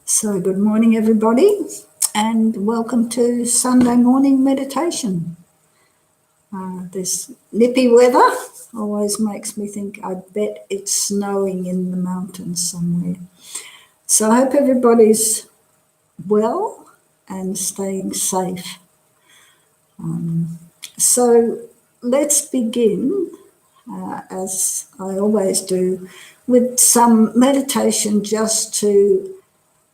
So, good morning, everybody, and welcome to Sunday morning meditation. This nippy weather always makes me think, I bet it's snowing in the mountains somewhere. So, I hope everybody's well and staying safe. So, let's begin, as I always do, with some meditation just to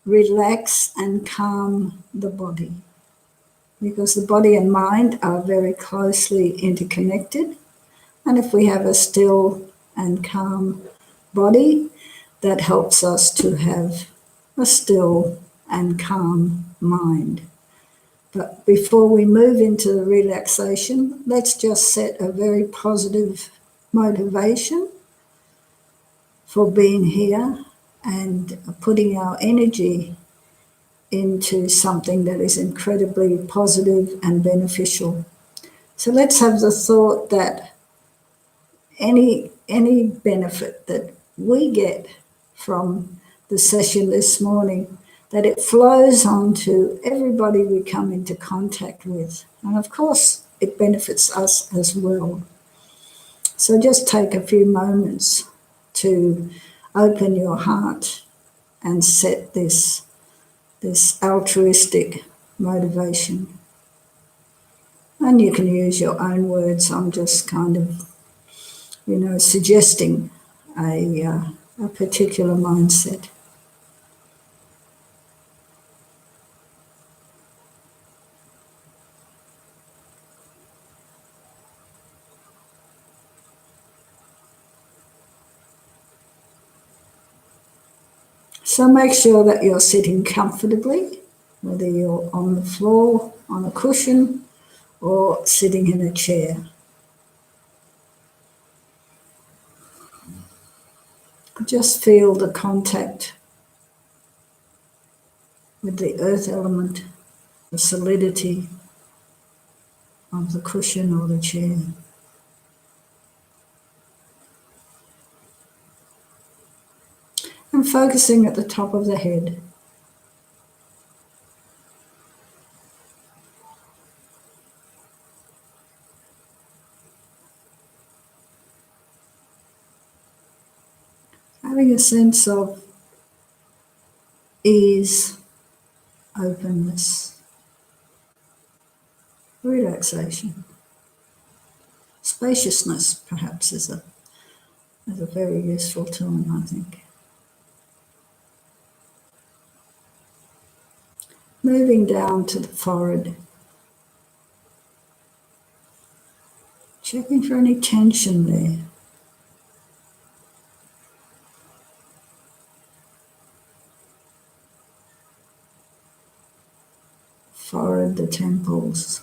relax and calm the body, because the body and mind are very closely interconnected. And if we have a still and calm body, that helps us to have a still and calm mind. But before we move into the relaxation, let's just set a very positive motivation for being here and putting our energy into something that is incredibly positive and beneficial. So let's have the thought that any benefit that we get from the session this morning, that it flows on to everybody we come into contact with. And of course, it benefits us as well. So just take a few moments to open your heart and set this altruistic motivation. And you can use your own words. I'm just kind of, suggesting a particular mindset. So make sure that you're sitting comfortably, whether you're on the floor, on a cushion, or sitting in a chair. Just feel the contact with the earth element, the solidity of the cushion or the chair. And focusing at the top of the head. Having a sense of ease, openness, relaxation. Spaciousness, perhaps, is a very useful term, I think. Moving down to the forehead. Checking for any tension there. Forehead, the temples.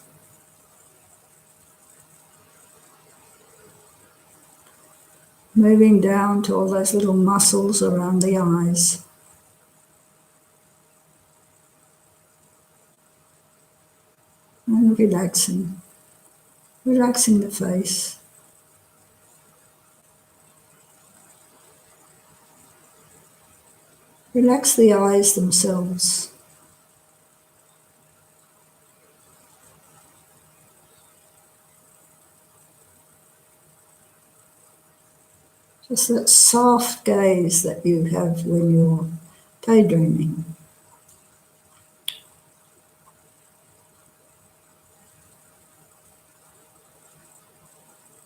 Moving down to all those little muscles around the eyes. And relaxing the face. Relax the eyes themselves. Just that soft gaze that you have when you're daydreaming.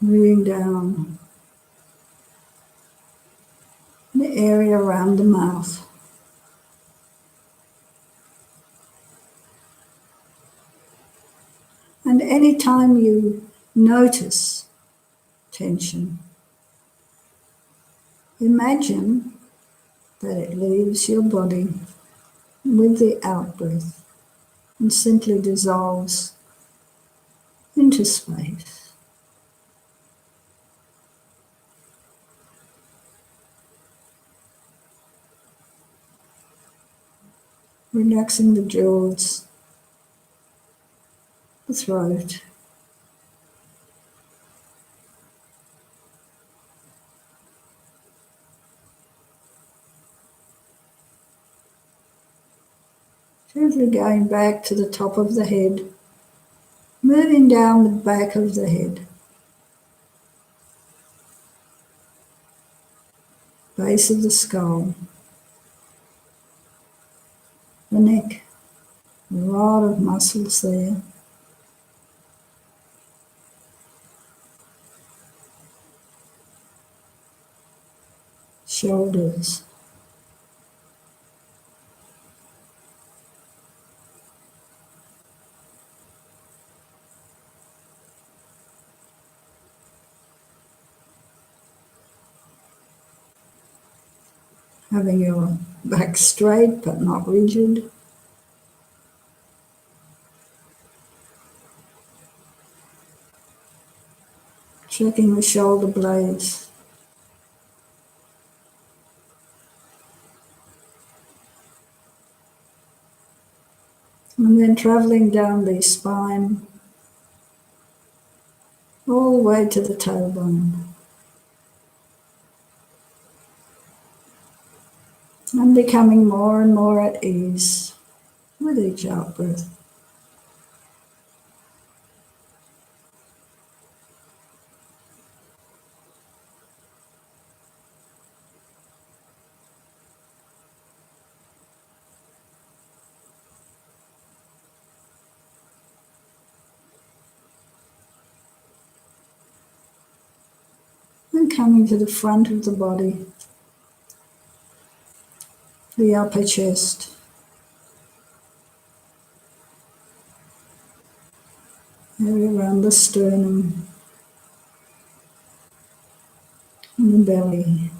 Moving down the area around the mouth. And anytime you notice tension, imagine that it leaves your body with the out-breath and simply dissolves into space. Relaxing the jaws, the throat, Gently going back to the top of the head, moving down the back of the head, base of the skull, the neck, a lot of muscles there. Shoulders, having your back straight but not rigid. Checking the shoulder blades. And then travelling down the spine all the way to the tailbone. And becoming more and more at ease with each out breath. And coming to the front of the body, the upper chest, area around the sternum and the belly.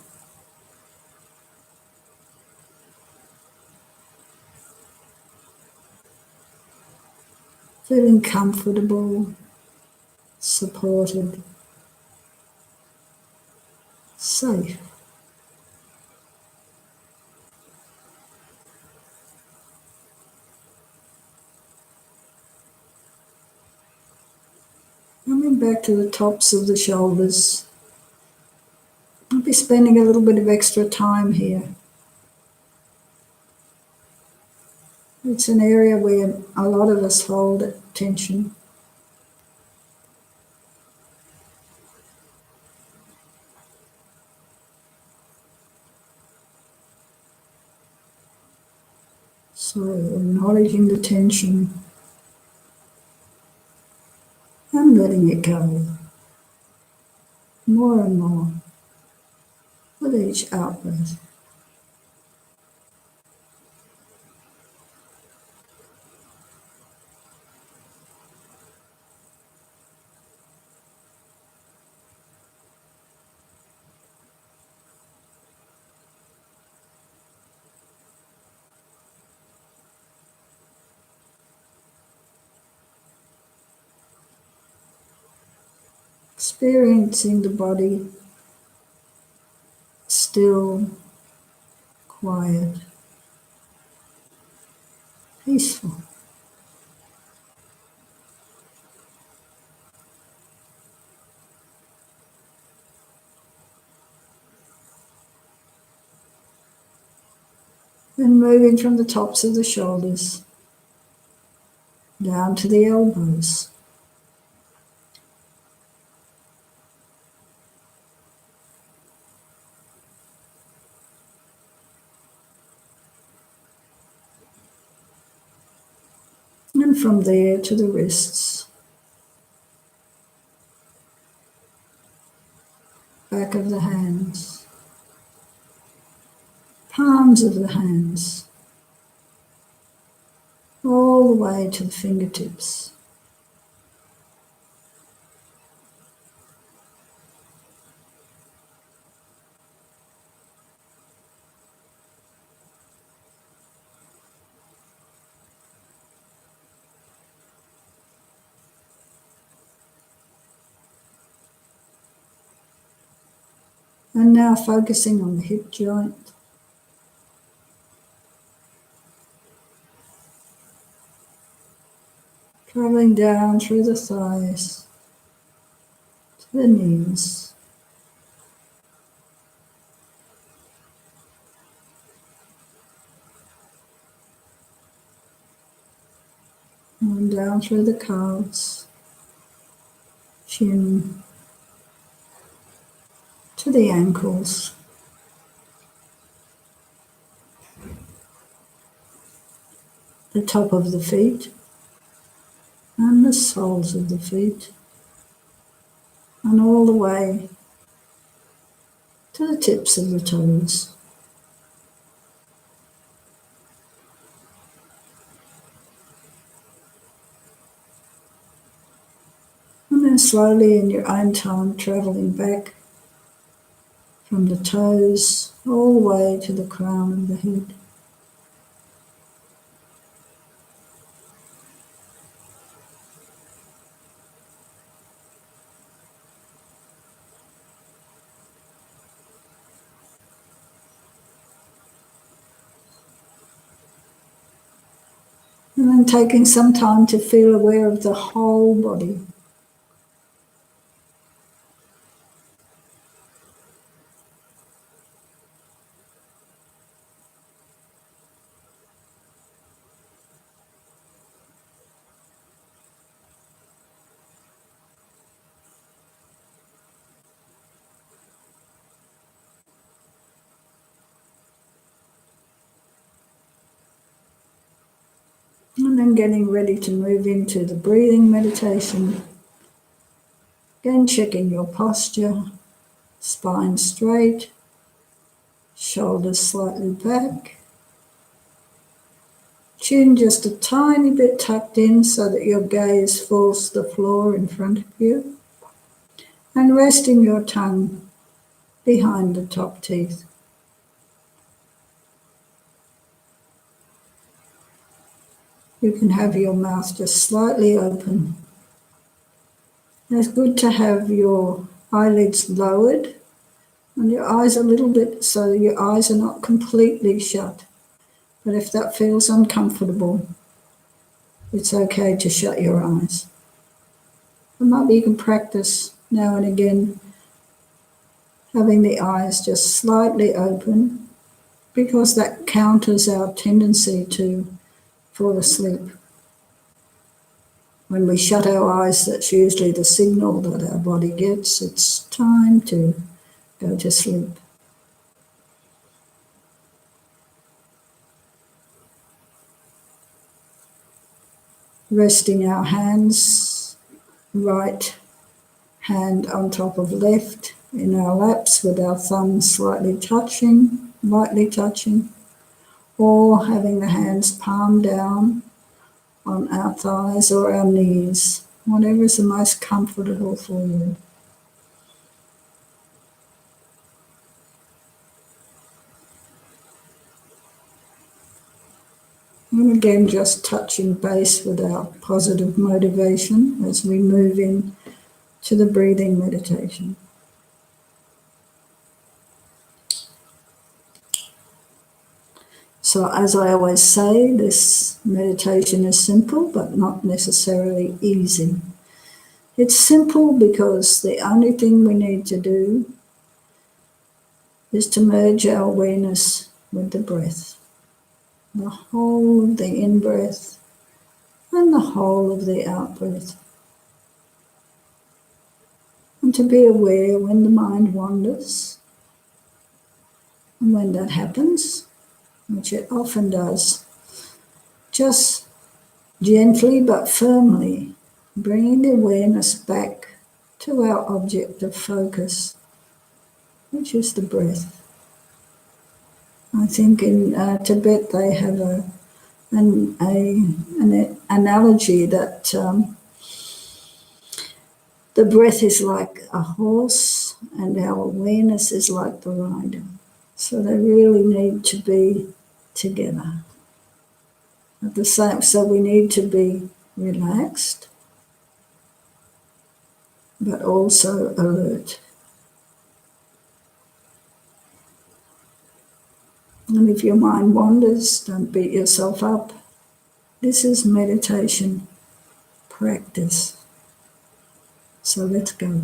Feeling comfortable, supported, safe. Coming back to the tops of the shoulders. I'll be spending a little bit of extra time here. It's an area where a lot of us hold tension. So acknowledging the tension and letting it go more and more with each out breath. Experiencing the body still, quiet, peaceful. Then moving from the tops of the shoulders down to the elbows. And from there to the wrists, back of the hands, palms of the hands, all the way to the fingertips. And now focusing on the hip joint. Traveling down through the thighs to the knees. down through the calves, chin, to the ankles, the top of the feet, and the soles of the feet, and all the way to the tips of the toes. And then slowly in your own time travelling back from the toes all the way to the crown of the head. And then taking some time to feel aware of the whole body. And then getting ready to move into the breathing meditation. Again, checking your posture, spine straight, shoulders slightly back, chin just a tiny bit tucked in so that your gaze falls to the floor in front of you, and resting your tongue behind the top teeth. You can have your mouth just slightly open. It's good to have your eyelids lowered and your eyes a little bit so your eyes are not completely shut. But if that feels uncomfortable, it's okay to shut your eyes. Or maybe you can practice now and again having the eyes just slightly open, because that counters our tendency to fall asleep. When we shut our eyes, that's usually the signal that our body gets. It's time to go to sleep. Resting our hands, right hand on top of left in our laps with our thumbs slightly touching, lightly touching, or having the hands palm down on our thighs or our knees, whatever is the most comfortable for you. And again, just touching base with our positive motivation as we move in to the breathing meditation. So as I always say, this meditation is simple, but not necessarily easy. It's simple because the only thing we need to do is to merge our awareness with the breath. The whole of the in-breath and the whole of the out-breath. And to be aware when the mind wanders, and when that happens, which it often does, just gently but firmly bringing the awareness back to our object of focus, which is the breath. I think in Tibet they have an analogy that the breath is like a horse and our awareness is like the rider. So they really need to be together. At the same, so we need to be relaxed, but also alert. And if your mind wanders, don't beat yourself up. This is meditation practice. So let's go.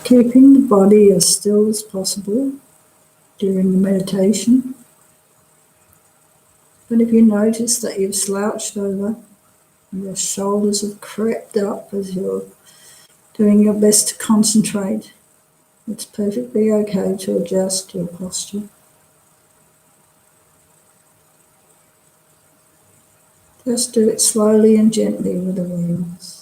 Keeping the body as still as possible during the meditation. But if you notice that you've slouched over and your shoulders have crept up as you're doing your best to concentrate, it's perfectly okay to adjust your posture. Just do it slowly and gently with awareness.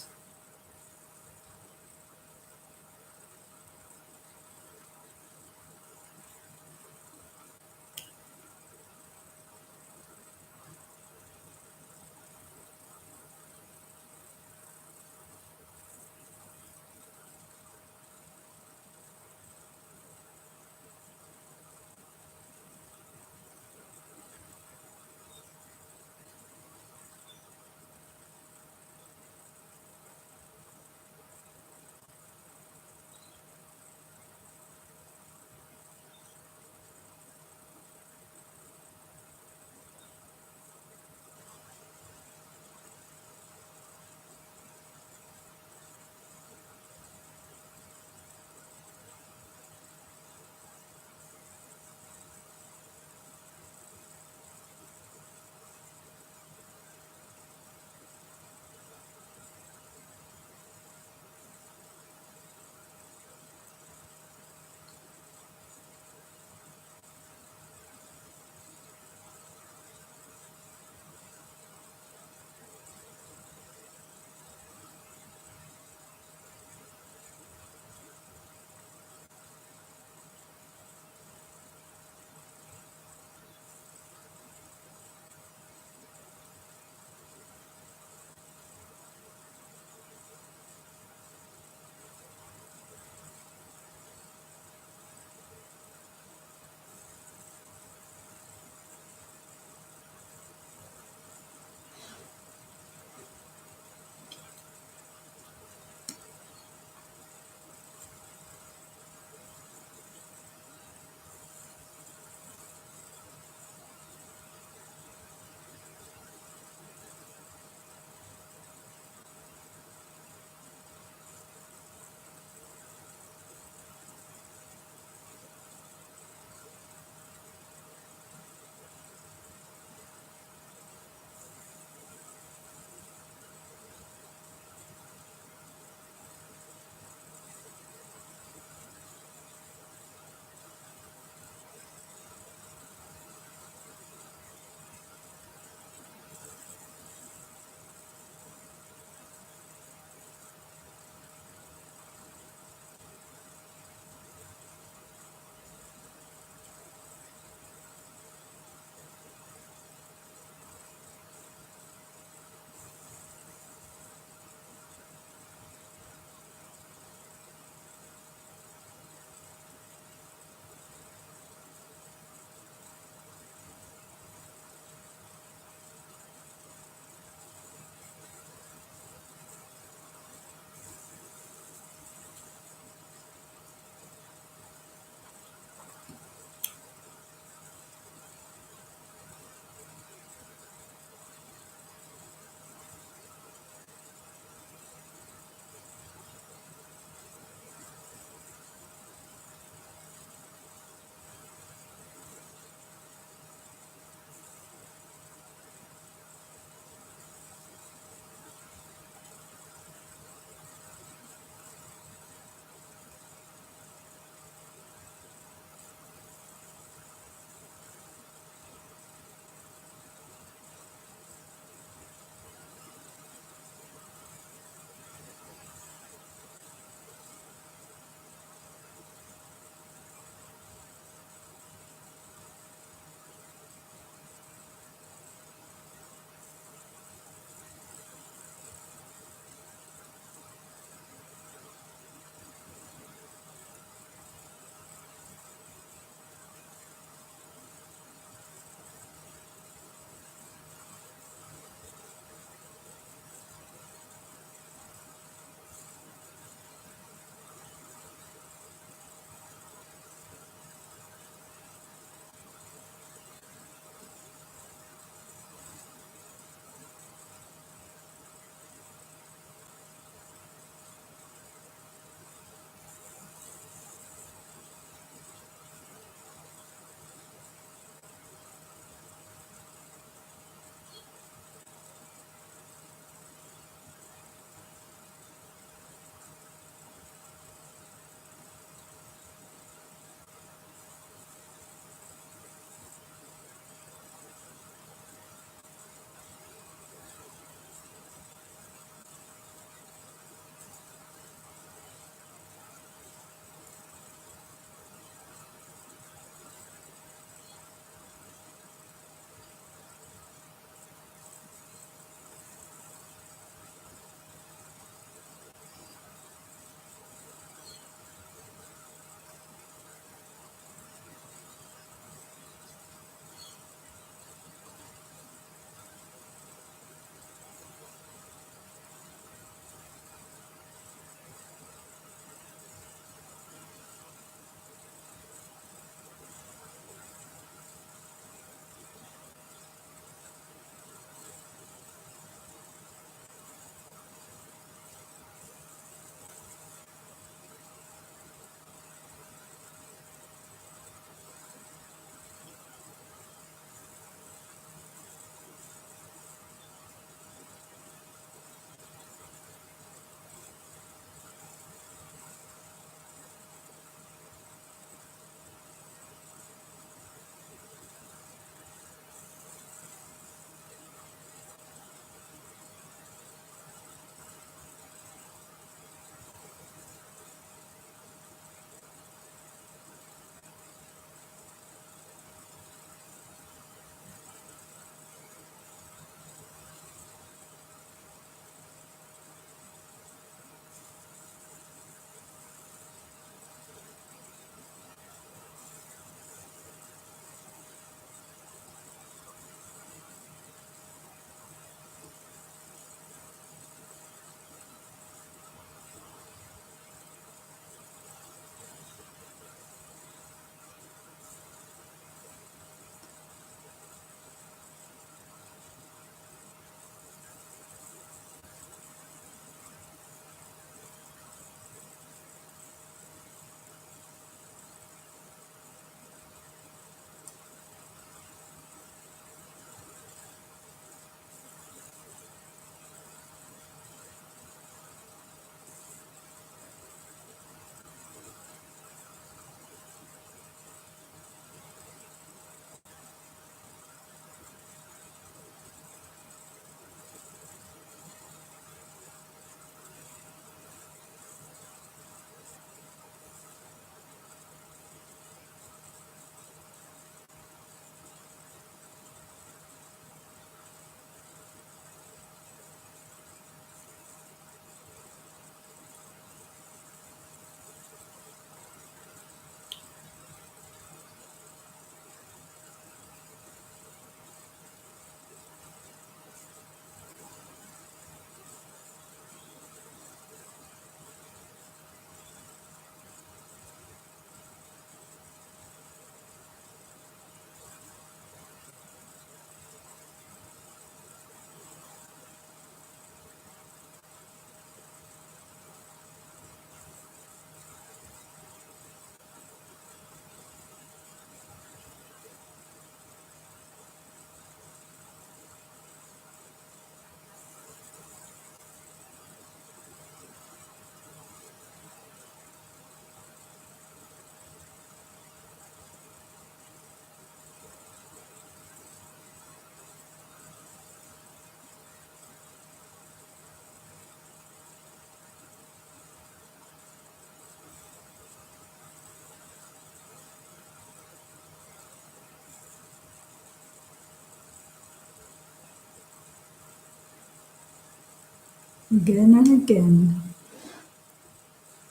Again and again,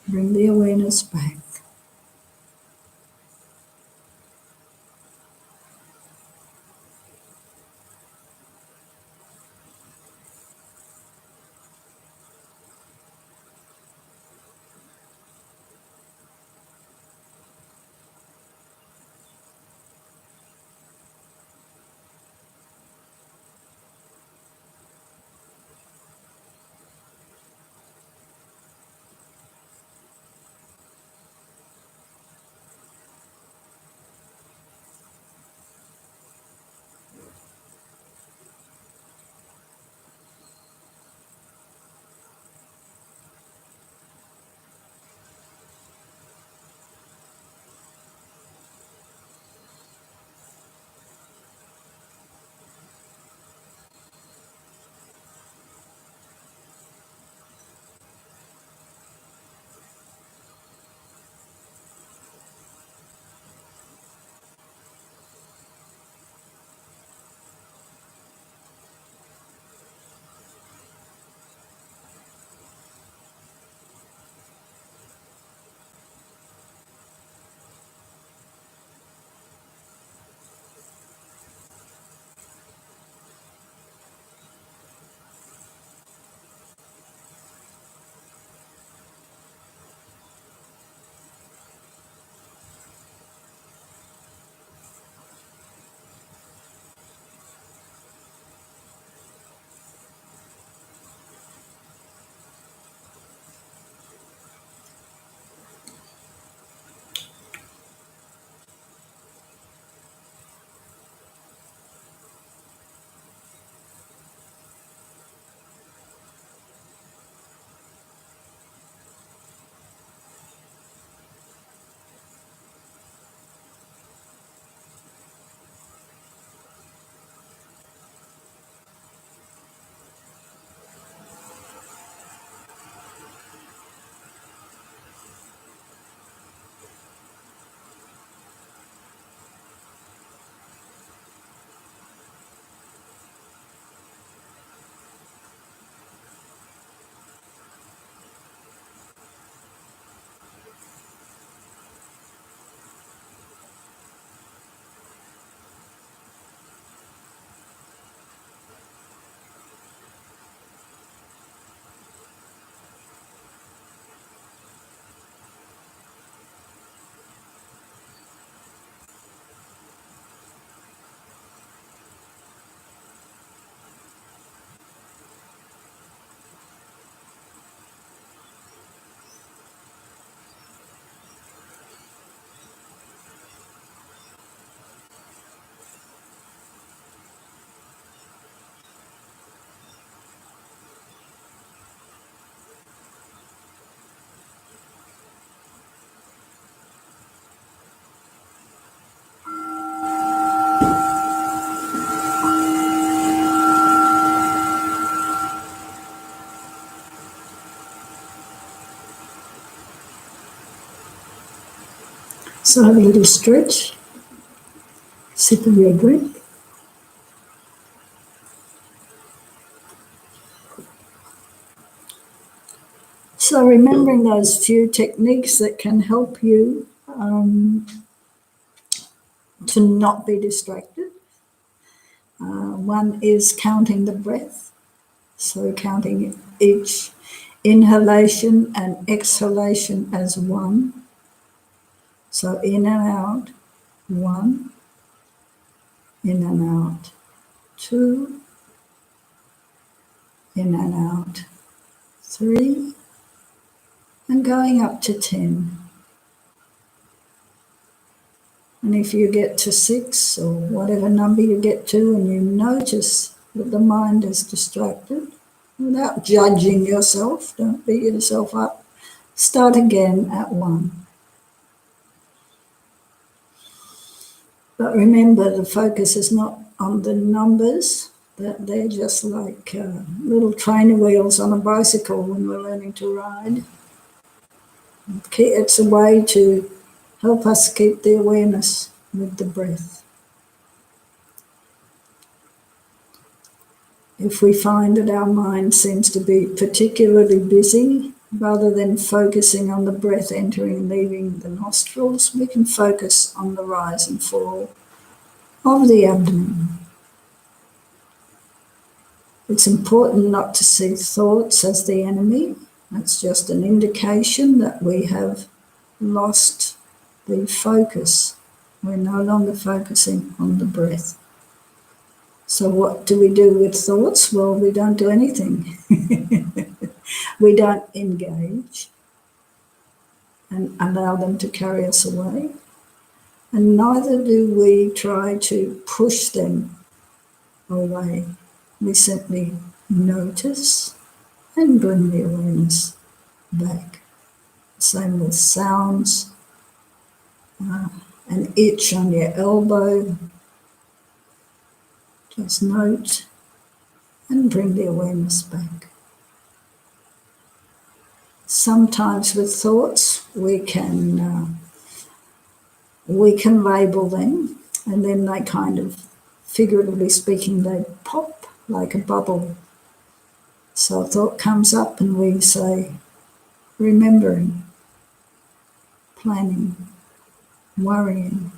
bring the awareness back. So have a little stretch, sip of your drink. So remembering those few techniques that can help you to not be distracted. One is counting the breath. So counting each inhalation and exhalation as one. So in and out, one, in and out, two, in and out, three, and going up to 10. And if you get to 6 or whatever number you get to and you notice that the mind is distracted, without judging yourself, don't beat yourself up, start again at 1. But remember, the focus is not on the numbers, that they're just like little trainer wheels on a bicycle when we're learning to ride. It's a way to help us keep the awareness with the breath. If we find that our mind seems to be particularly busy, rather than focusing on the breath entering and leaving the nostrils, we can focus on the rise and fall of the abdomen. It's important not to see thoughts as the enemy. That's just an indication that we have lost the focus. We're no longer focusing on the breath. So what do we do with thoughts? Well, we don't do anything. We don't engage and allow them to carry us away. And neither do we try to push them away. We simply notice and bring the awareness back. Same with sounds, an itch on your elbow. Just note and bring the awareness back. Sometimes with thoughts we can label them, and then they kind of, figuratively speaking, they pop like a bubble. So a thought comes up and we say, remembering, planning, worrying.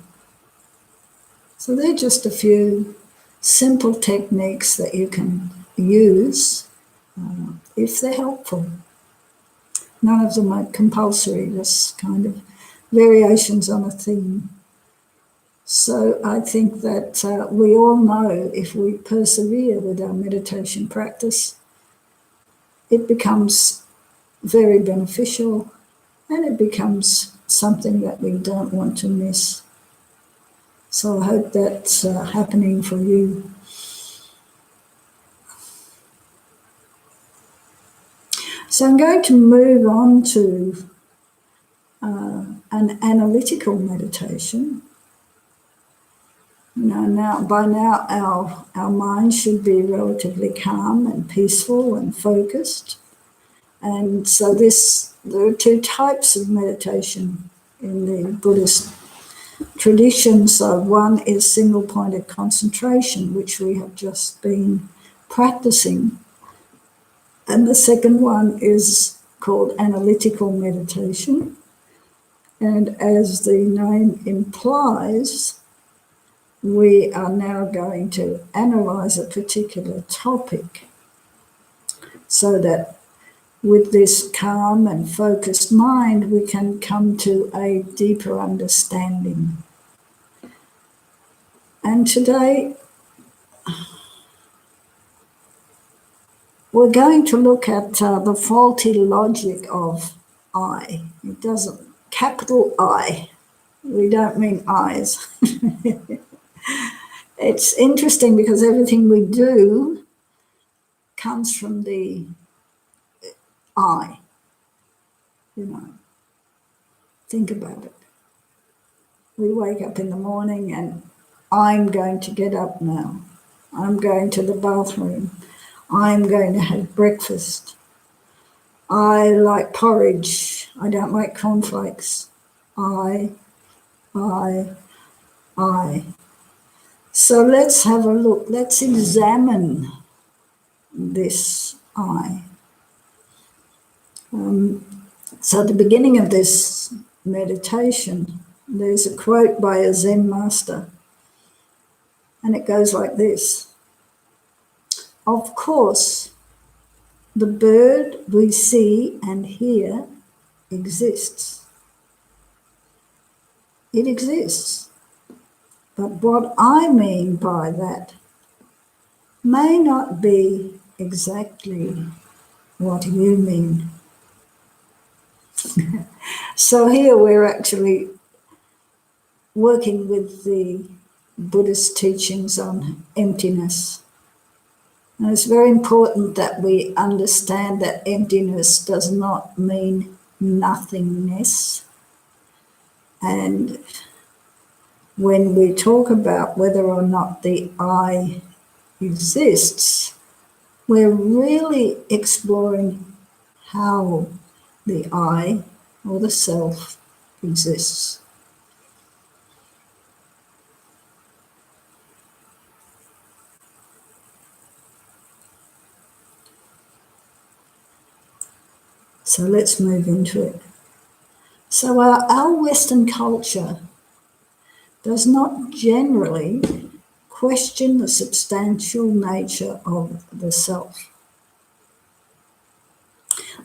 So they're just a few simple techniques that you can use if they're helpful. None of them are compulsory, just kind of variations on a theme. So I think that we all know if we persevere with our meditation practice, it becomes very beneficial and it becomes something that we don't want to miss. So I hope that's happening for you. So I'm going to move on to an analytical meditation. By now our mind should be relatively calm and peaceful and focused. And so there are two types of meditation in the Buddhist tradition. So one is single-pointed concentration, which we have just been practicing. And the second one is called analytical meditation. And as the name implies, we are now going to analyze a particular topic so that with this calm and focused mind, we can come to a deeper understanding. And today, we're going to look at the faulty logic of I. It doesn't, capital I. We don't mean eyes. It's interesting because everything we do comes from the I. Think about it. We wake up in the morning and I'm going to get up now. I'm going to the bathroom. I'm going to have breakfast. I like porridge. I don't like cornflakes. I. So let's have a look. Let's examine this I. So at the beginning of this meditation, there's a quote by a Zen master, and it goes like this. Of course, the bird we see and hear exists. It exists. But what I mean by that may not be exactly what you mean. So here we're actually working with the Buddhist teachings on emptiness. And it's very important that we understand that emptiness does not mean nothingness. And when we talk about whether or not the I exists, we're really exploring how the I or the self exists. So let's move into it. So our Western culture does not generally question the substantial nature of the self.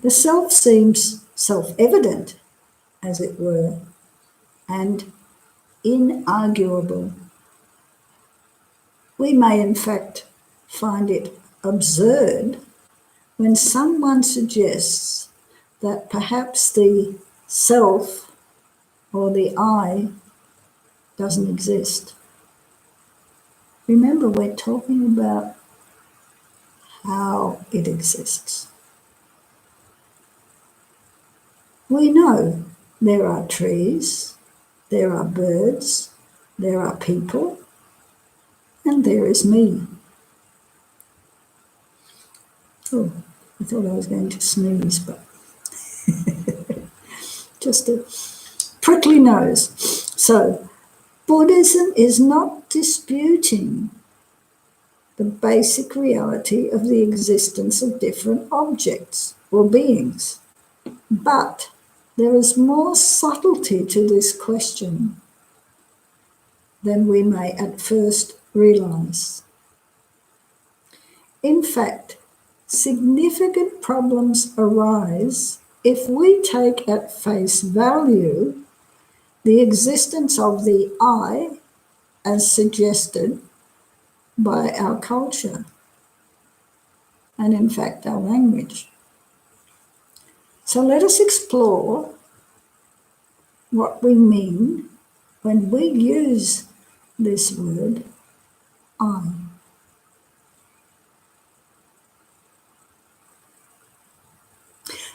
The self seems self-evident, as it were, and inarguable. We may in fact find it absurd when someone suggests that perhaps the self or the I doesn't exist. Remember, we're talking about how it exists. We know there are trees, there are birds, there are people, and there is me. Oh, I thought I was going to sneeze, but just a prickly nose. So, Buddhism is not disputing the basic reality of the existence of different objects or beings, but there is more subtlety to this question than we may at first realize. In fact, significant problems arise if we take at face value the existence of the I as suggested by our culture and, in fact, our language. So let us explore what we mean when we use this word, I.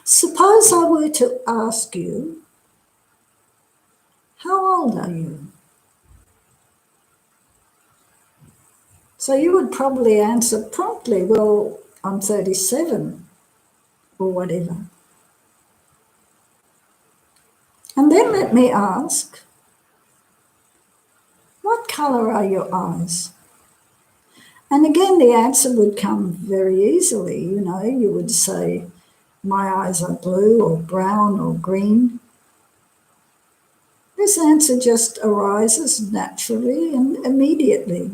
Suppose I were to ask you, how old are you? So you would probably answer promptly, well, I'm 37 or whatever. And then let me ask, what colour are your eyes? And again, the answer would come very easily. You would say, my eyes are blue or brown or green. This answer just arises naturally and immediately.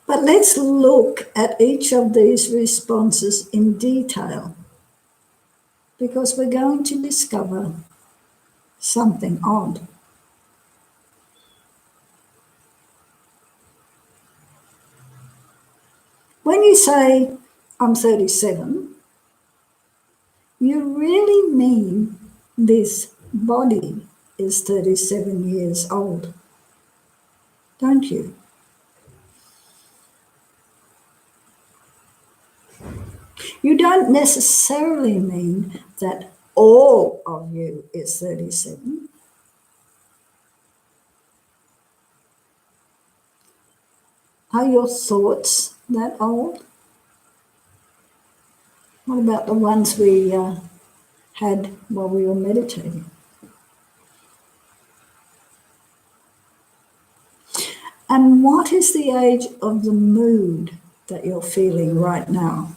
But let's look at each of these responses in detail, because we're going to discover something odd. When you say, I'm 37, you really mean this body is 37 years old, don't you? You don't necessarily mean that all of you is 37. Are your thoughts that old? What about the ones we had while we were meditating? And what is the age of the mood that you're feeling right now?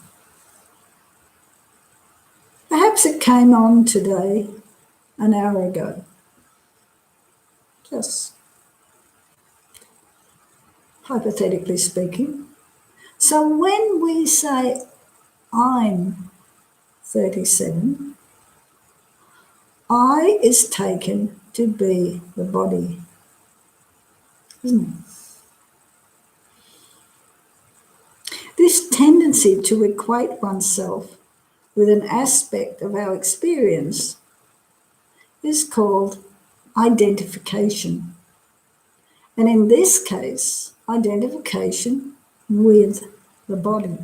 Perhaps it came on today, an hour ago. Just hypothetically speaking. So when we say, I'm 37, I is taken to be the body, isn't it? This tendency to equate oneself with an aspect of our experience is called identification. And in this case, identification with the body.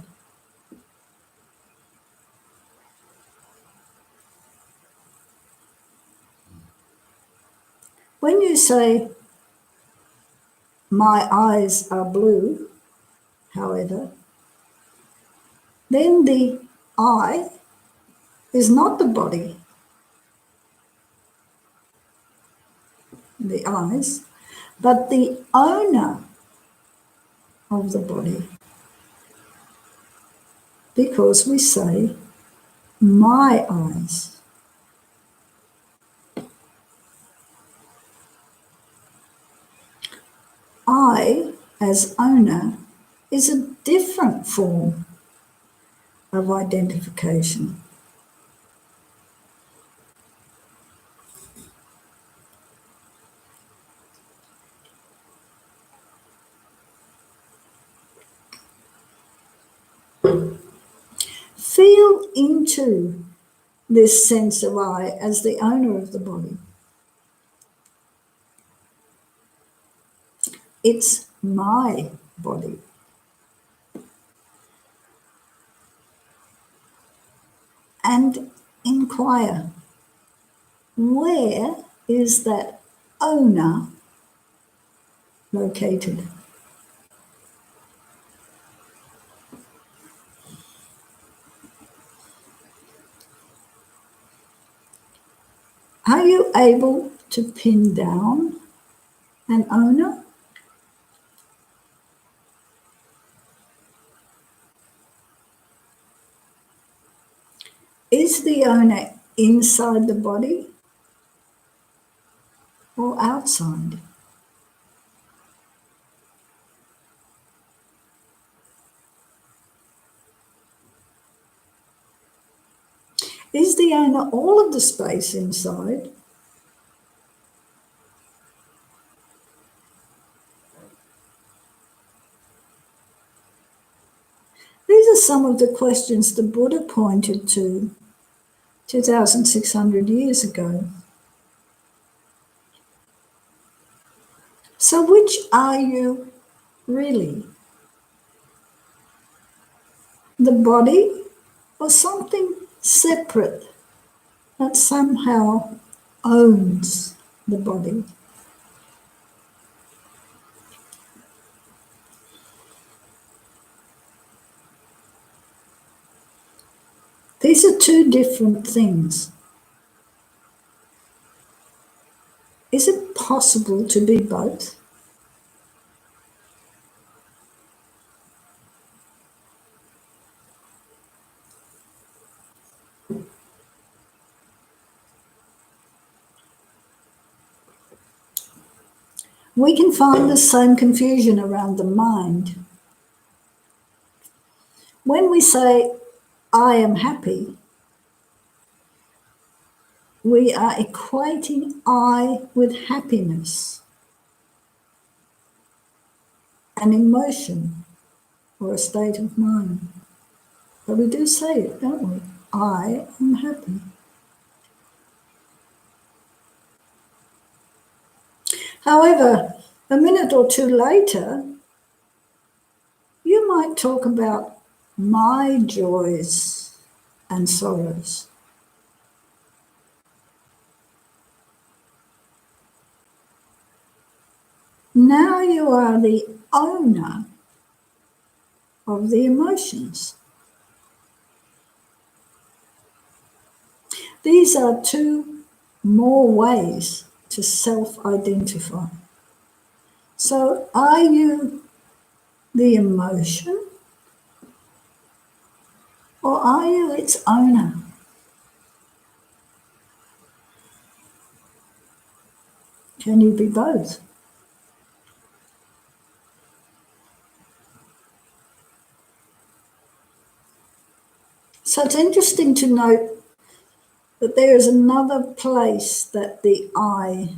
When you say, my eyes are blue, however, then the I is not the body, the eyes, but the owner of the body. because we say, my eyes. I, as owner, is a different form of identification. Feel into this sense of I as the owner of the body. It's my body. And inquire, where is that owner located? Are you able to pin down an owner? Is the owner inside the body or outside? Is the owner all of the space inside? These are some of the questions the Buddha pointed to 2,600 years ago. So which are you really? The body or something separate that somehow owns the body? These are two different things. Is it possible to be both? We can find the same confusion around the mind. When we say, I am happy, we are equating I with happiness, an emotion or a state of mind. But we do say it, don't we? I am happy. However, a minute or two later, you might talk about my joys and sorrows. Now you are the owner of the emotions. These are two more ways to self-identify. So are you the emotion or are you its owner? Can you be both? So it's interesting to note that there is another place that the I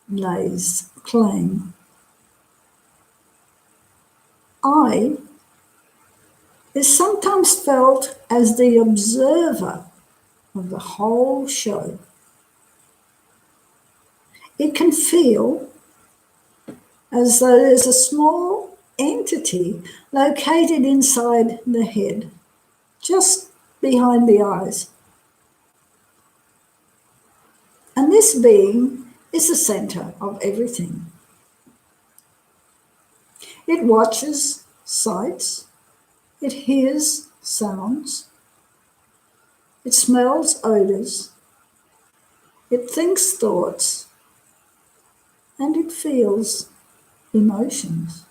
lays claim. I is sometimes felt as the observer of the whole show. It can feel as though there's a small entity located inside the head, just behind the eyes. And this being is the center of everything. It watches sights, it hears sounds, it smells odors, it thinks thoughts, and it feels emotions.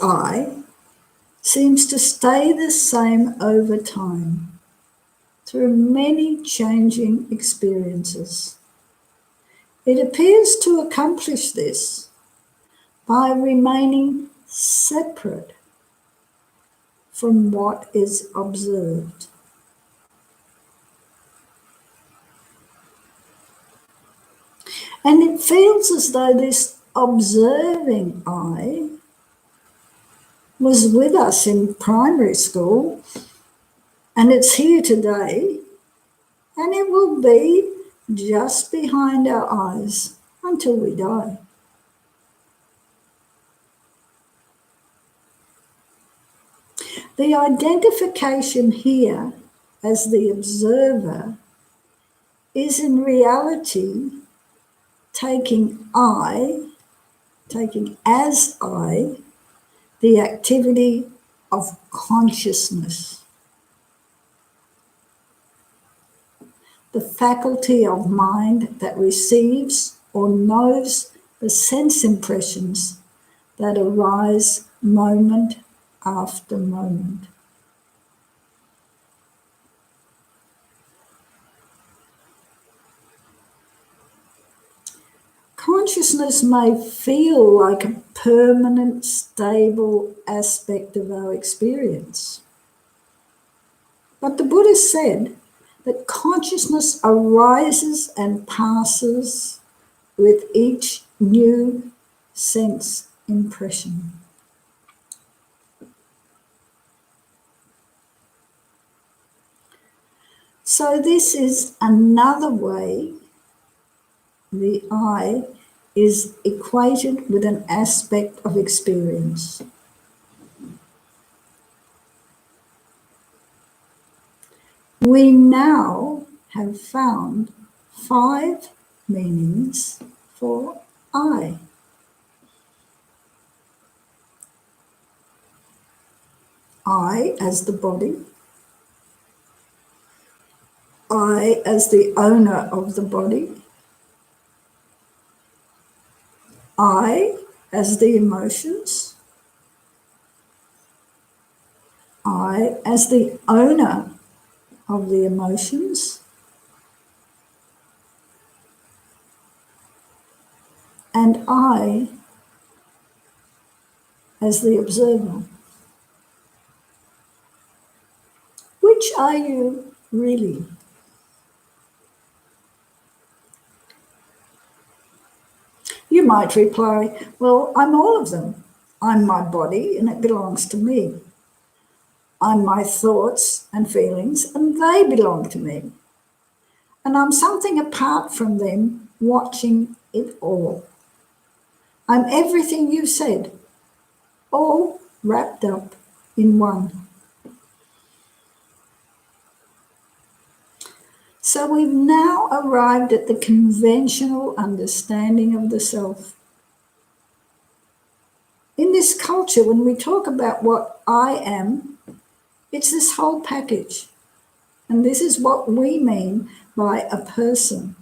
I seems to stay the same over time through many changing experiences. It appears to accomplish this by remaining separate from what is observed. And it feels as though this observing I was with us in primary school, and it's here today, and it will be just behind our eyes until we die. The identification here as the observer is in reality taking as I, the activity of consciousness, the faculty of mind that receives or knows the sense impressions that arise moment after moment. Consciousness may feel like a permanent, stable aspect of our experience. But the Buddha said that consciousness arises and passes with each new sense impression. So this is another way the I is equated with an aspect of experience. We now have found 5 meanings for I. I as the body, I as the owner of the body, I as the emotions, I as the owner of the emotions, and I as the observer. Which are you really? You might reply, well, I'm all of them. I'm my body and it belongs to me. I'm my thoughts and feelings and they belong to me. And I'm something apart from them watching it all. I'm everything you said, all wrapped up in one. So we've now arrived at the conventional understanding of the self. In this culture, when we talk about what I am, it's this whole package. And this is what we mean by a person.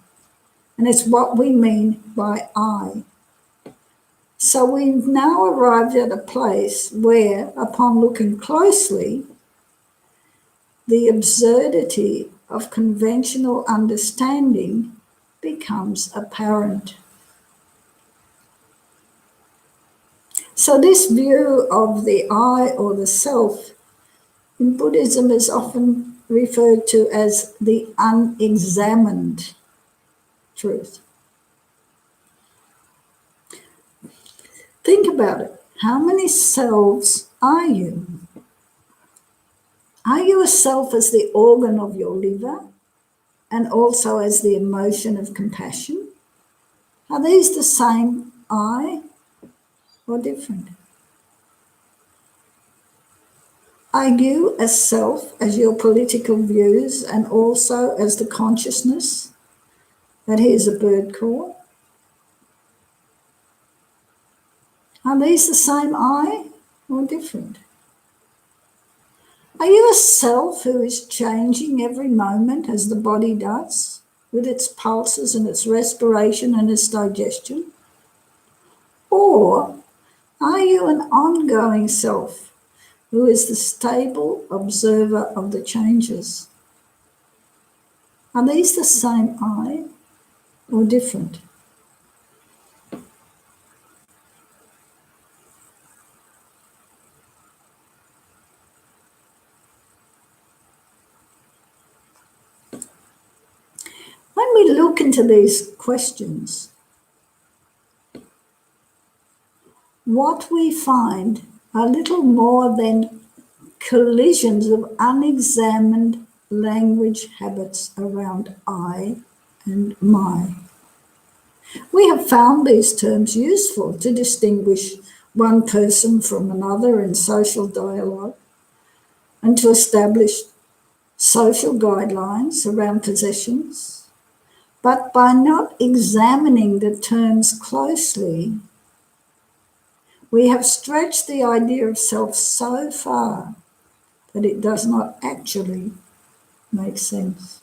And it's what we mean by I. So we've now arrived at a place where, upon looking closely, the absurdity of conventional understanding becomes apparent. So this view of the I or the self in Buddhism is often referred to as the unexamined truth. Think about it. How many selves are you? Are you a self as the organ of your liver and also as the emotion of compassion? Are these the same I or different? Are you a self as your political views and also as the consciousness that hears a bird call? Are these the same I or different? Are you a self who is changing every moment as the body does, with its pulses and its respiration and its digestion? Or Are you an ongoing self who is the stable observer of the changes? Are these the same I or different? When we look into these questions, what we find are little more than collisions of unexamined language habits around I and my. We have found these terms useful to distinguish one person from another in social dialogue and to establish social guidelines around possessions. But by not examining the terms closely, we have stretched the idea of self so far that it does not actually make sense.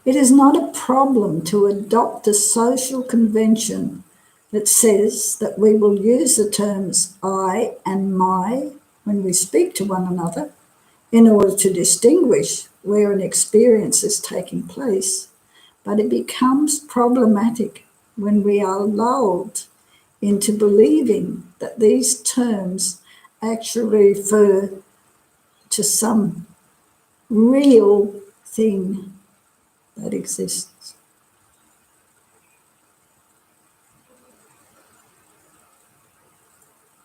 It is not a problem to adopt a social convention that says that we will use the terms I and my when we speak to one another in order to distinguish where an experience is taking place, but it becomes problematic when we are lulled into believing that these terms actually refer to some real thing that exists.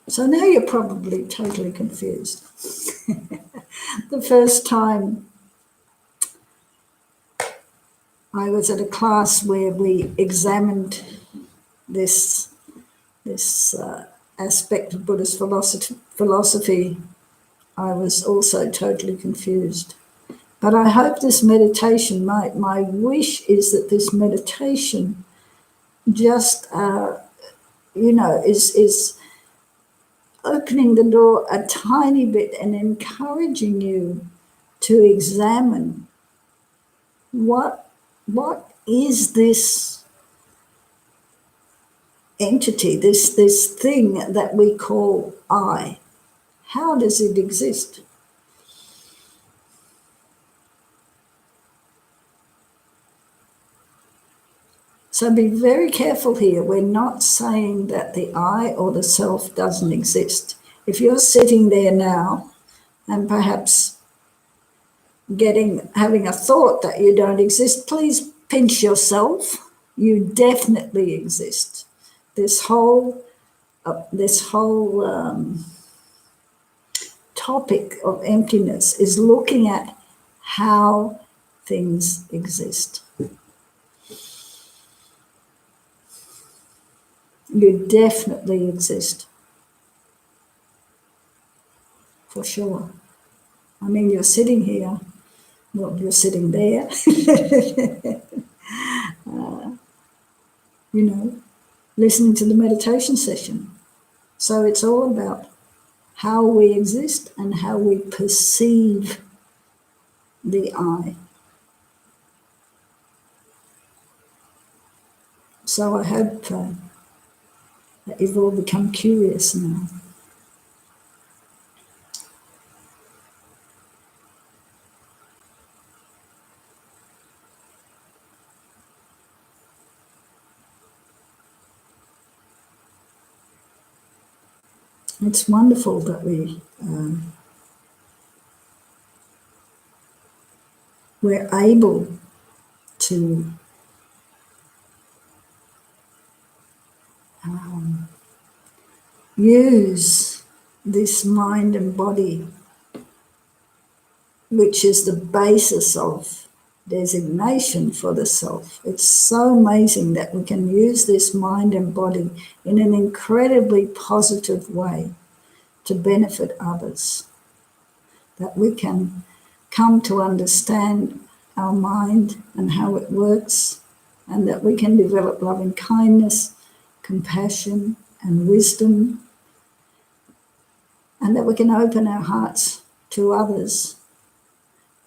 So now you're probably totally confused. The first time I was at a class where we examined this aspect of Buddhist philosophy, I was also totally confused. But I hope this meditation, my wish is that this meditation just, is opening the door a tiny bit and encouraging you to examine what is this entity, this thing that we call I? How does it exist? So be very careful here. We're not saying that the I or the self doesn't exist. If you're sitting there now and perhaps having a thought that you don't exist, please pinch yourself. You definitely exist. This whole topic of emptiness is looking at how things exist. You definitely exist, for sure. I mean, you're sitting here, well, you're sitting there, listening to the meditation session. So it's all about how we exist and how we perceive the I. So I hope that you've all become curious now. It's wonderful that we're able to use this mind and body, which is the basis of designation for the self. It's so amazing that we can use this mind and body in an incredibly positive way to benefit others, that we can come to understand our mind and how it works and that we can develop loving kindness, compassion, and wisdom, and that we can open our hearts to others.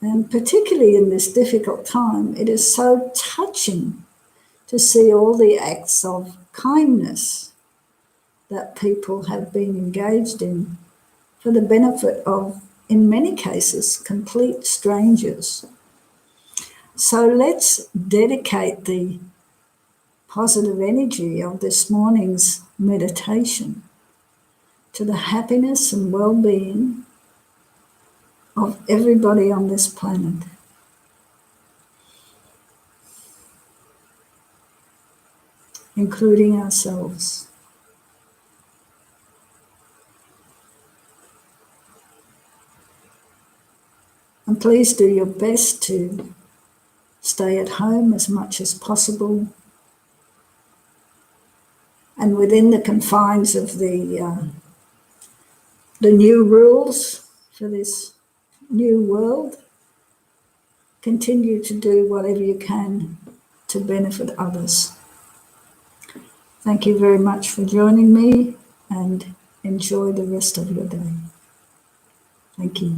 And particularly in this difficult time, it is so touching to see all the acts of kindness that people have been engaged in for the benefit of, in many cases, complete strangers. So let's dedicate the positive energy of this morning's meditation to the happiness and well-being of everybody on this planet. Including ourselves. And please do your best to stay at home as much as possible, and within the confines of the new rules for this new world, continue to do whatever you can to benefit others. Thank you very much for joining me, and enjoy the rest of your day. Thank you.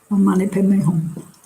Om Mani Padme Hum.